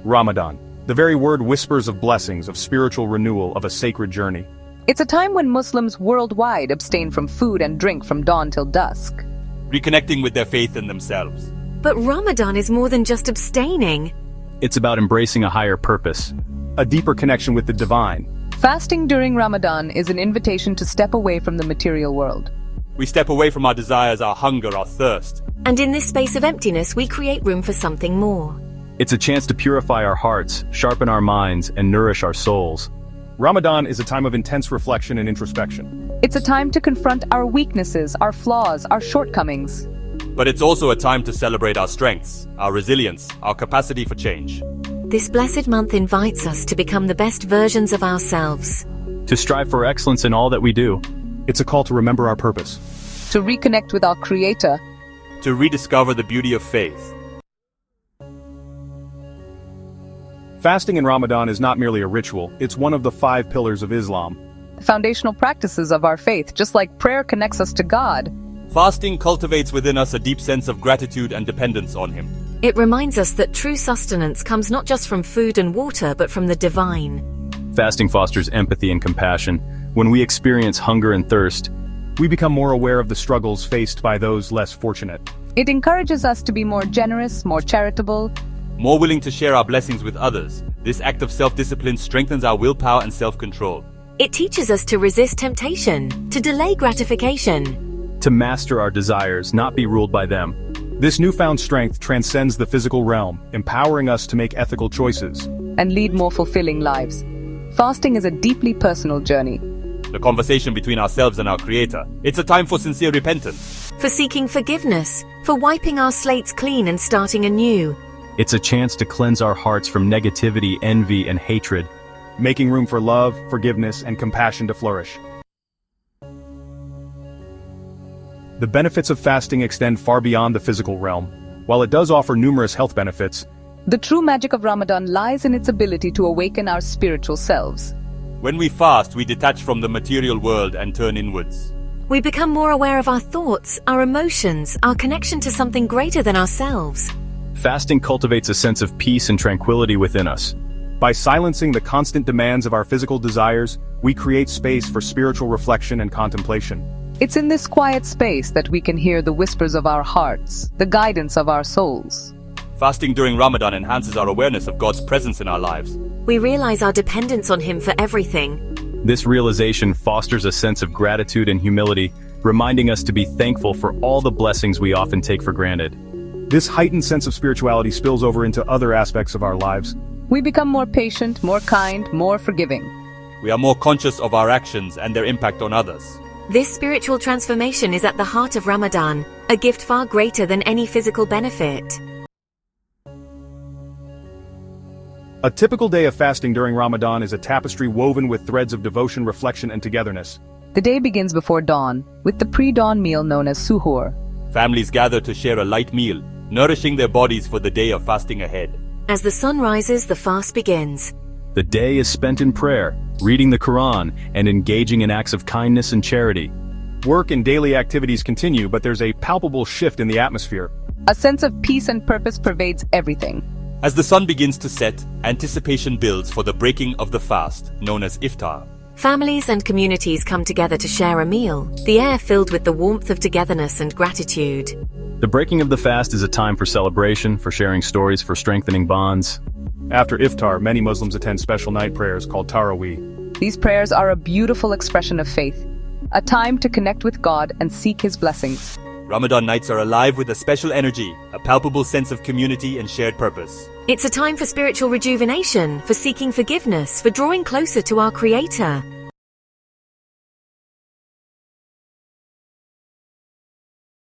Ramadan. The very word whispers of blessings, of spiritual renewal, of a sacred journey. It's a time when Muslims worldwide abstain from food and drink from dawn till dusk, reconnecting with their faith in themselves. But Ramadan is more than just abstaining. It's about embracing a higher purpose, A deeper connection with the divine. Fasting during Ramadan is an invitation to step away from the material world. We step away from our desires, our hunger, our thirst. And in this space of emptiness, we create room for something more. It's a chance to purify our hearts, sharpen our minds, and nourish our souls. Ramadan is a time of intense reflection and introspection. It's a time to confront our weaknesses, our flaws, our shortcomings. But it's also a time to celebrate our strengths, our resilience, our capacity for change. This blessed month invites us to become the best versions of ourselves. To strive for excellence in all that we do. It's a call to remember our purpose. To reconnect with our Creator. To rediscover the beauty of faith. Fasting in Ramadan is not merely a ritual, it's one of the 5 pillars of Islam. The foundational practices of our faith, just like prayer connects us to God. Fasting cultivates within us a deep sense of gratitude and dependence on Him. It reminds us that true sustenance comes not just from food and water, but from the divine. Fasting fosters empathy and compassion. When we experience hunger and thirst, We become more aware of the struggles faced by those less fortunate. It encourages us to be more generous, more charitable, More willing to share our blessings with others. This act of self-discipline strengthens our willpower and self-control. It teaches us to resist temptation, to delay gratification. to master our desires, not be ruled by them. This newfound strength transcends the physical realm, empowering us to make ethical choices. and lead more fulfilling lives. Fasting is a deeply personal journey. The conversation between ourselves and our Creator. It's a time for sincere repentance. For seeking forgiveness, for wiping our slates clean and starting anew. It's a chance to cleanse our hearts from negativity, envy, and hatred. Making room for love, forgiveness, and compassion to flourish. The benefits of fasting extend far beyond the physical realm. While it does offer numerous health benefits, The true magic of Ramadan lies in its ability to awaken our spiritual selves. When we fast, we detach from the material world and turn inwards. We become more aware of our thoughts, our emotions, our connection to something greater than ourselves. Fasting cultivates a sense of peace and tranquility within us. by silencing the constant demands of our physical desires, we create space for spiritual reflection and contemplation. It's in this quiet space that we can hear the whispers of our hearts, the guidance of our souls. Fasting during Ramadan enhances our awareness of God's presence in our lives. We realize our dependence on Him for everything. This realization fosters a sense of gratitude and humility, reminding us to be thankful for all the blessings we often take for granted. This heightened sense of spirituality spills over into other aspects of our lives. We become more patient, more kind, more forgiving. We are more conscious of our actions and their impact on others. This spiritual transformation is at the heart of Ramadan, a gift far greater than any physical benefit. A typical day of fasting during Ramadan is a tapestry woven with threads of devotion, reflection, and togetherness. The day begins before dawn, with the pre-dawn meal known as suhoor. Families gather to share a light meal, nourishing their bodies for the day of fasting ahead. As the sun rises, the fast begins. The day is spent in prayer, reading the Quran, and engaging in acts of kindness and charity. Work and daily activities continue, but there's a palpable shift in the atmosphere. A sense of peace and purpose pervades everything. As the sun begins to set, anticipation builds for the breaking of the fast, known as iftar. Families and communities come together to share a meal, the air filled with the warmth of togetherness and gratitude. The breaking of the fast is a time for celebration, for sharing stories, for strengthening bonds. After iftar, many Muslims attend special night prayers called Taraweeh. These prayers are a beautiful expression of faith, a time to connect with God and seek His blessings. Ramadan nights are alive with a special energy, a palpable sense of community and shared purpose. It's a time for spiritual rejuvenation, for seeking forgiveness, for drawing closer to our Creator.